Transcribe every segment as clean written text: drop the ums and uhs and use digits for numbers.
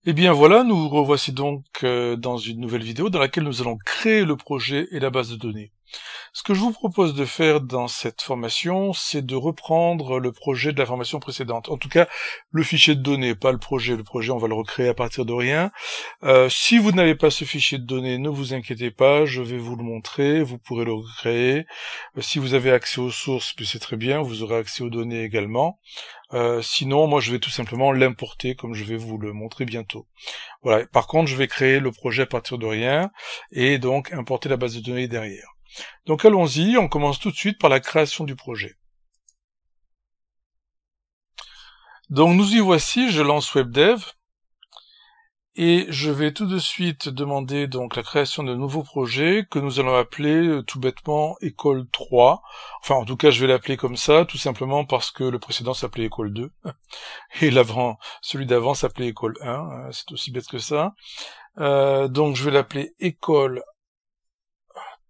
Eh bien voilà, nous revoici donc dans une nouvelle vidéo dans laquelle nous allons créer le projet et la base de données. Ce que je vous propose de faire dans cette formation, c'est de reprendre le projet de la formation précédente. En tout cas, le fichier de données, pas le projet. Le projet, on va le recréer à partir de rien. Si vous n'avez pas ce fichier de données, ne vous inquiétez pas, je vais vous le montrer, vous pourrez le recréer. Si vous avez accès aux sources, c'est très bien, vous aurez accès aux données également. Sinon, moi je vais tout simplement l'importer comme je vais vous le montrer bientôt. Voilà. Par contre, je vais créer le projet à partir de rien et donc importer la base de données derrière. Donc allons-y, on commence tout de suite par la création du projet. Donc nous y voici, je lance WebDev et je vais tout de suite demander donc la création d'un nouveau projet que nous allons appeler tout bêtement école 3. Enfin en tout cas je vais l'appeler comme ça, tout simplement parce que le précédent s'appelait école 2 et celui d'avant s'appelait école 1, c'est aussi bête que ça. Donc je vais l'appeler école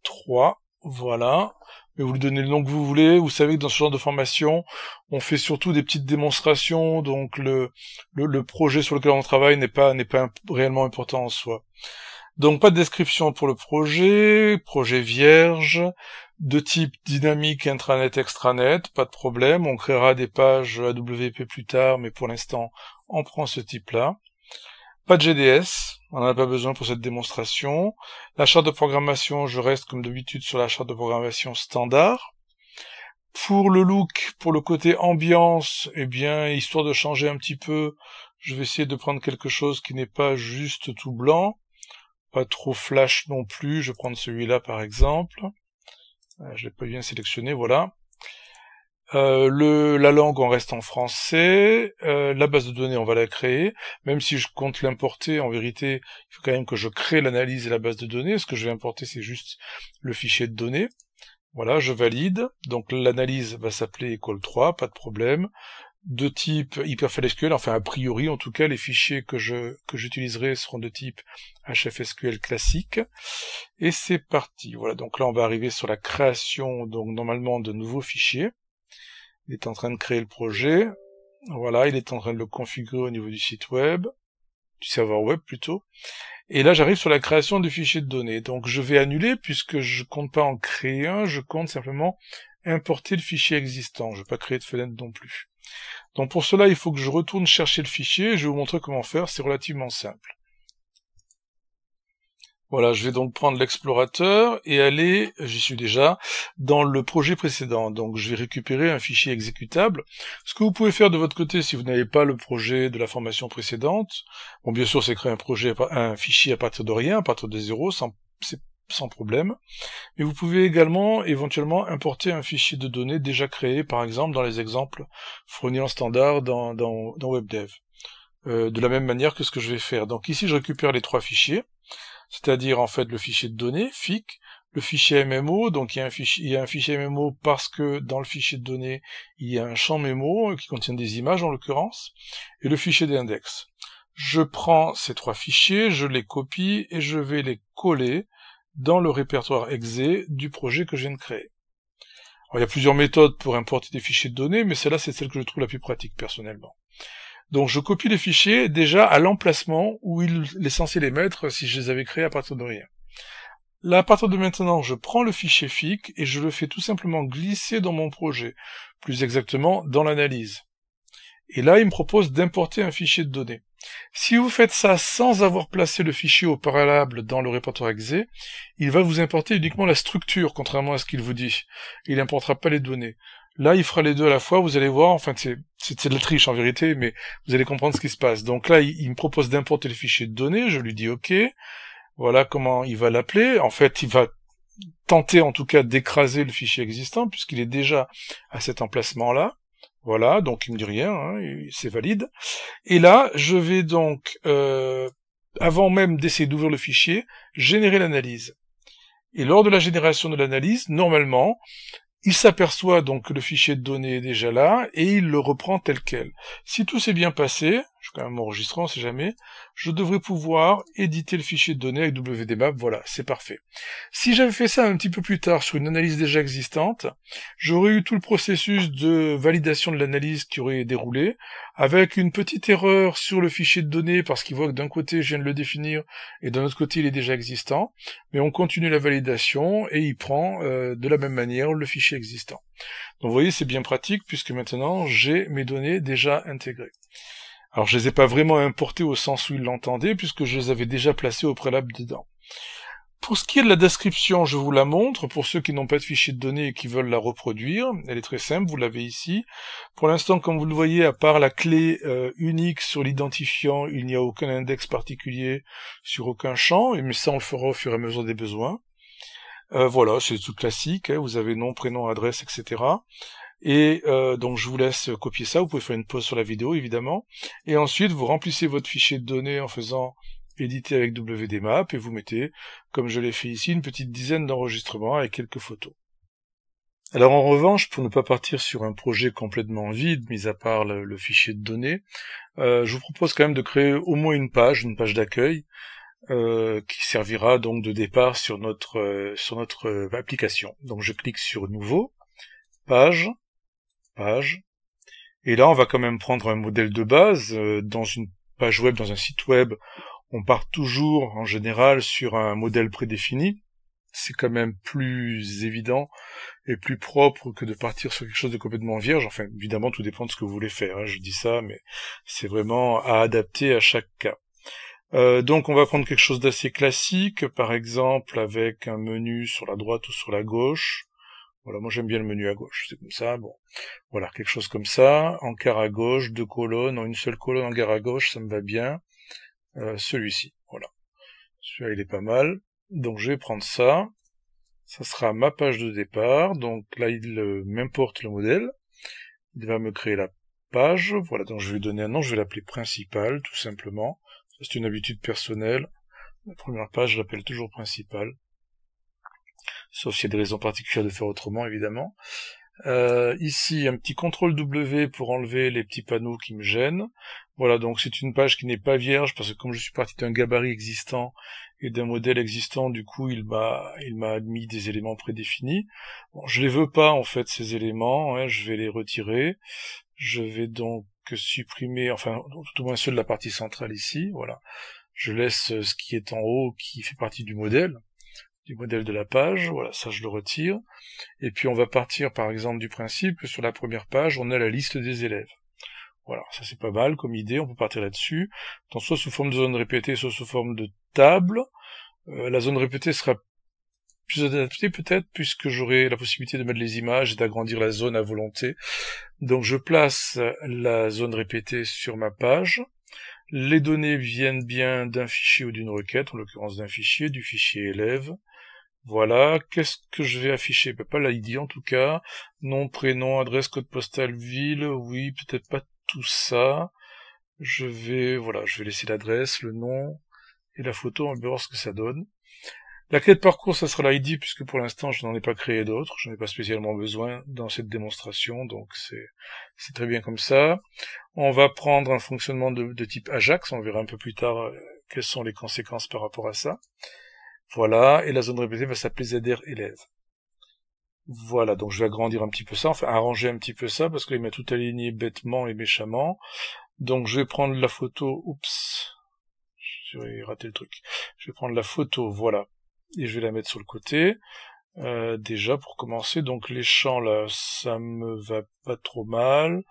3, voilà. Mais vous lui donnez le nom que vous voulez. Vous savez que dans ce genre de formation, on fait surtout des petites démonstrations, donc le projet sur lequel on travaille n'est pas réellement important en soi. Donc pas de description pour le projet vierge, de type dynamique intranet extranet, pas de problème, on créera des pages AWP plus tard, mais pour l'instant, on prend ce type-là. Pas de GDS, on n'en a pas besoin pour cette démonstration. La charte de programmation, je reste comme d'habitude sur la charte de programmation standard. Pour le look, pour le côté ambiance, eh bien, histoire de changer un petit peu, je vais essayer de prendre quelque chose qui n'est pas juste tout blanc, pas trop flash non plus, je vais prendre celui-là par exemple. Je l'ai pas bien sélectionné, voilà. La langue, on reste en français. La base de données, on va la créer. Même si je compte l'importer, en vérité, il faut quand même que je crée l'analyse et la base de données. Ce que je vais importer, c'est juste le fichier de données. Voilà, je valide. Donc l'analyse va s'appeler école 3, pas de problème. De type HyperFLSQL, enfin a priori, en tout cas, les fichiers que j'utiliserai seront de type HFSQL classique. Et c'est parti. Voilà, donc là, on va arriver sur la création, donc normalement, de nouveaux fichiers. Il est en train de créer le projet. Voilà, il est en train de le configurer au niveau du site web, du serveur web plutôt. Et là, j'arrive sur la création du fichier de données. Donc, je vais annuler puisque je compte pas en créer un, je compte simplement importer le fichier existant. Je vais pas créer de fenêtre non plus. Donc, pour cela, il faut que je retourne chercher le fichier. Je vais vous montrer comment faire. C'est relativement simple. Voilà, je vais donc prendre l'explorateur et aller, j'y suis déjà, dans le projet précédent. Donc je vais récupérer un fichier exécutable. Ce que vous pouvez faire de votre côté si vous n'avez pas le projet de la formation précédente, bon bien sûr c'est créer un fichier à partir de rien, à partir de zéro, sans problème. Mais vous pouvez également éventuellement importer un fichier de données déjà créé, par exemple dans les exemples fournis en standard dans WebDev. De la même manière que ce que je vais faire. Donc ici je récupère les trois fichiers. C'est-à-dire en fait le fichier de données, FIC, le fichier MMO, donc il y a un fichier MMO parce que dans le fichier de données, il y a un champ mémo qui contient des images en l'occurrence, et le fichier d'index. Je prends ces trois fichiers, je les copie et je vais les coller dans le répertoire exe du projet que je viens de créer. Alors, il y a plusieurs méthodes pour importer des fichiers de données, mais celle-là c'est celle que je trouve la plus pratique personnellement. Donc je copie les fichiers déjà à l'emplacement où il est censé les mettre si je les avais créés à partir de rien. Là, à partir de maintenant, je prends le fichier FIC et je le fais tout simplement glisser dans mon projet, plus exactement dans l'analyse. Et là, il me propose d'importer un fichier de données. Si vous faites ça sans avoir placé le fichier au préalable dans le répertoire exe, il va vous importer uniquement la structure, contrairement à ce qu'il vous dit. Il n'importera pas les données. Là, il fera les deux à la fois, vous allez voir, enfin, c'est de la triche en vérité, mais vous allez comprendre ce qui se passe. Donc là, il me propose d'importer le fichier de données, je lui dis OK, voilà comment il va l'appeler. En fait, il va tenter en tout cas d'écraser le fichier existant, puisqu'il est déjà à cet emplacement-là. Voilà, donc il me dit rien, hein, c'est valide. Et là, je vais donc, avant même d'essayer d'ouvrir le fichier, générer l'analyse. Et lors de la génération de l'analyse, normalement, il s'aperçoit donc que le fichier de données est déjà là, et il le reprend tel quel. Si tout s'est bien passé, je suis quand même enregistré, on sait jamais, je devrais pouvoir éditer le fichier de données avec WDMap, voilà, c'est parfait. Si j'avais fait ça un petit peu plus tard sur une analyse déjà existante, j'aurais eu tout le processus de validation de l'analyse qui aurait déroulé, avec une petite erreur sur le fichier de données, parce qu'il voit que d'un côté je viens de le définir, et d'un autre côté il est déjà existant, mais on continue la validation, et il prend de la même manière le fichier existant. Donc vous voyez, c'est bien pratique, puisque maintenant j'ai mes données déjà intégrées. Alors je les ai pas vraiment importées au sens où ils l'entendaient, puisque je les avais déjà placées au préalable dedans. Pour ce qui est de la description, je vous la montre, pour ceux qui n'ont pas de fichier de données et qui veulent la reproduire. Elle est très simple, vous l'avez ici. Pour l'instant, comme vous le voyez, à part la clé unique sur l'identifiant, il n'y a aucun index particulier sur aucun champ, mais ça on le fera au fur et à mesure des besoins. Voilà, c'est tout classique, hein, vous avez nom, prénom, adresse, etc. Et donc je vous laisse copier ça, vous pouvez faire une pause sur la vidéo évidemment, et ensuite vous remplissez votre fichier de données en faisant éditer avec WDMap, et vous mettez, comme je l'ai fait ici, une petite dizaine d'enregistrements avec quelques photos. Alors en revanche, pour ne pas partir sur un projet complètement vide, mis à part le fichier de données, je vous propose quand même de créer au moins une page d'accueil, qui servira donc de départ sur notre application. Donc je clique sur Nouveau, Page, et là on va quand même prendre un modèle de base. Dans une page web, dans un site web, on part toujours en général sur un modèle prédéfini. C'est quand même plus évident et plus propre que de partir sur quelque chose de complètement vierge. Enfin, évidemment, tout dépend de ce que vous voulez faire, hein. Je dis ça, mais c'est vraiment à adapter à chaque cas. Donc on va prendre quelque chose d'assez classique, par exemple avec un menu sur la droite ou sur la gauche. Voilà, moi j'aime bien le menu à gauche, c'est comme ça, bon. Voilà, quelque chose comme ça, encart à gauche, 2 colonnes, en une seule colonne, encart à gauche, ça me va bien. Celui-ci, voilà. Celui-là, il est pas mal. Donc je vais prendre ça. Ça sera ma page de départ. Donc là, il m'importe le modèle. Il va me créer la page. Voilà, donc je vais lui donner un nom, je vais l'appeler principal, tout simplement. C'est une habitude personnelle. La première page, je l'appelle toujours principal. Sauf s'il y a des raisons particulières de faire autrement, évidemment. Ici, un petit CTRL W pour enlever les petits panneaux qui me gênent. Voilà, donc c'est une page qui n'est pas vierge, parce que comme je suis parti d'un gabarit existant et d'un modèle existant, du coup, il m'a admis des éléments prédéfinis. Bon, je les veux pas, en fait, ces éléments, hein, je vais les retirer. Je vais donc supprimer, enfin, tout au moins ceux de la partie centrale ici, voilà. Je laisse ce qui est en haut, qui fait partie du modèle de la page, voilà, ça je le retire. Et puis on va partir par exemple du principe que sur la première page, on a la liste des élèves. Voilà, ça c'est pas mal comme idée, on peut partir là-dessus. Donc soit sous forme de zone répétée, soit sous forme de table. La zone répétée sera plus adaptée peut-être, puisque j'aurai la possibilité de mettre les images et d'agrandir la zone à volonté. Donc je place la zone répétée sur ma page. Les données viennent bien d'un fichier ou d'une requête, en l'occurrence d'un fichier, du fichier élève. Voilà, qu'est-ce que je vais afficher? Pas l'ID en tout cas. Nom, prénom, adresse, code postal, ville, oui, peut-être pas tout ça. Je vais laisser l'adresse, le nom et la photo, on va voir ce que ça donne. La clé de parcours, ça sera l'ID, puisque pour l'instant, je n'en ai pas créé d'autres. Je n'en ai pas spécialement besoin dans cette démonstration, donc c'est très bien comme ça. On va prendre un fonctionnement de type Ajax, on verra un peu plus tard quelles sont les conséquences par rapport à ça. Voilà, et la zone répétée va s'appeler ZR élève. Voilà, donc je vais agrandir un petit peu ça, enfin arranger un petit peu ça, parce qu'il m'a tout aligné bêtement et méchamment. Donc je vais prendre la photo, oups, j'ai raté le truc. Je vais prendre la photo, voilà, et je vais la mettre sur le côté. Déjà pour commencer, donc les champs là, ça me va pas trop mal.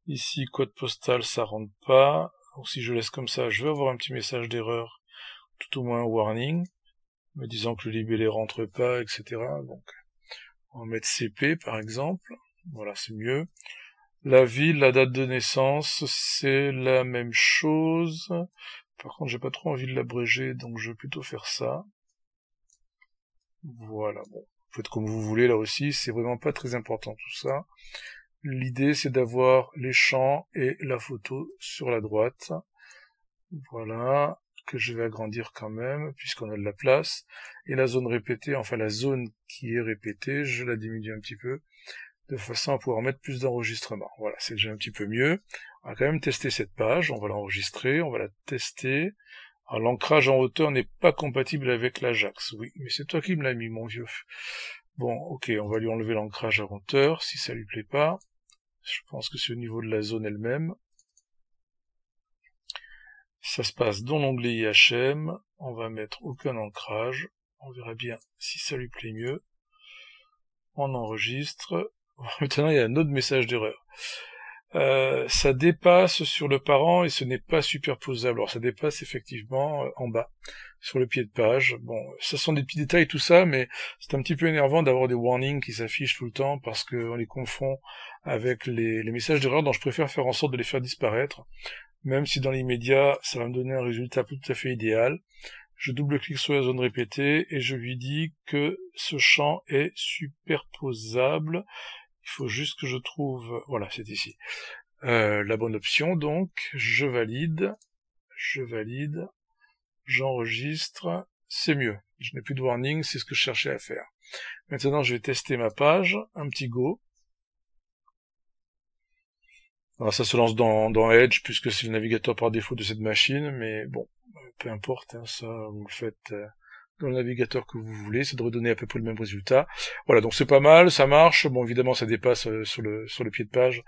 Ici, code postal, ça rentre pas. Donc si je laisse comme ça, je vais avoir un petit message d'erreur, tout au moins un warning, me disant que le libellé rentre pas, etc. Donc on va mettre CP par exemple, voilà c'est mieux. La ville, la date de naissance, c'est la même chose. Par contre j'ai pas trop envie de l'abréger, donc je vais plutôt faire ça. Voilà, bon, faites comme vous voulez là aussi, c'est vraiment pas très important tout ça. L'idée c'est d'avoir les champs et la photo sur la droite. Voilà, que je vais agrandir quand même, puisqu'on a de la place. Et la zone répétée, enfin la zone qui est répétée, je la diminue un petit peu, de façon à pouvoir mettre plus d'enregistrements. Voilà, c'est déjà un petit peu mieux. On va quand même tester cette page, on va l'enregistrer, on va la tester. Alors l'ancrage en hauteur n'est pas compatible avec l'Ajax. Oui, mais c'est toi qui me l'as mis, mon vieux. Bon, ok, on va lui enlever l'ancrage en hauteur, si ça lui plaît pas. Je pense que c'est au niveau de la zone elle-même. Ça se passe dans l'onglet IHM. On va mettre aucun ancrage. On verra bien si ça lui plaît mieux. On enregistre. Maintenant, il y a un autre message d'erreur. Ça dépasse sur le parent et ce n'est pas superposable. Alors ça dépasse effectivement en bas, sur le pied de page. Bon, ça sont des petits détails tout ça, mais c'est un petit peu énervant d'avoir des warnings qui s'affichent tout le temps parce qu'on les confond avec les messages d'erreur, donc je préfère faire en sorte de les faire disparaître, même si dans l'immédiat ça va me donner un résultat tout à fait idéal. Je double-clique sur la zone répétée et je lui dis que ce champ est superposable. Il faut juste que je trouve... Voilà, c'est ici. La bonne option, donc, je valide, j'enregistre, c'est mieux. Je n'ai plus de warning, c'est ce que je cherchais à faire. Maintenant, je vais tester ma page, un petit go. Alors, ça se lance dans Edge, puisque c'est le navigateur par défaut de cette machine, mais bon, peu importe, hein, ça, vous le faites... dans le navigateur que vous voulez, ça devrait donner à peu près le même résultat. Voilà, donc c'est pas mal, ça marche. Bon, évidemment, ça dépasse sur le pied de page,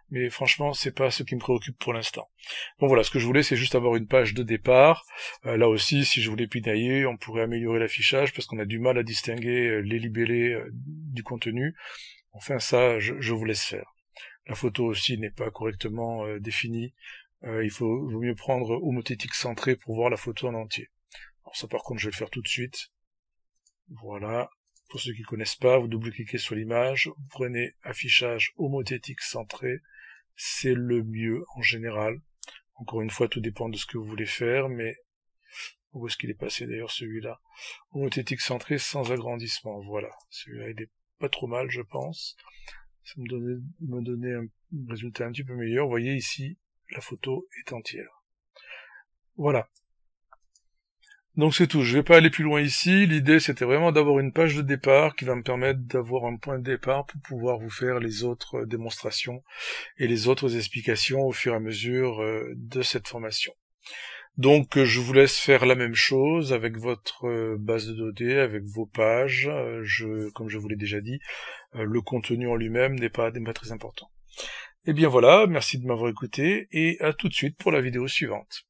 mais franchement, c'est pas ce qui me préoccupe pour l'instant. Donc voilà, ce que je voulais, c'est juste avoir une page de départ. Là aussi, si je voulais pinailler, on pourrait améliorer l'affichage, parce qu'on a du mal à distinguer les libellés du contenu. Enfin, ça, je vous laisse faire. La photo aussi n'est pas correctement définie. Il vaut mieux prendre homothétique centré pour voir la photo en entier. Alors ça par contre je vais le faire tout de suite. Voilà. Pour ceux qui connaissent pas, vous double-cliquez sur l'image, vous prenez affichage homothétique centré, c'est le mieux en général. Encore une fois, tout dépend de ce que vous voulez faire, mais où est-ce qu'il est passé d'ailleurs celui-là? Homothétique centré sans agrandissement, voilà. Celui-là il est pas trop mal je pense. Ça me donnait un résultat un petit peu meilleur. Vous voyez ici, la photo est entière. Voilà. Donc c'est tout, je vais pas aller plus loin ici, l'idée c'était vraiment d'avoir une page de départ qui va me permettre d'avoir un point de départ pour pouvoir vous faire les autres démonstrations et les autres explications au fur et à mesure de cette formation. Donc je vous laisse faire la même chose avec votre base de données, avec vos pages, comme je vous l'ai déjà dit, le contenu en lui-même n'est pas très important. Et bien voilà, merci de m'avoir écouté et à tout de suite pour la vidéo suivante.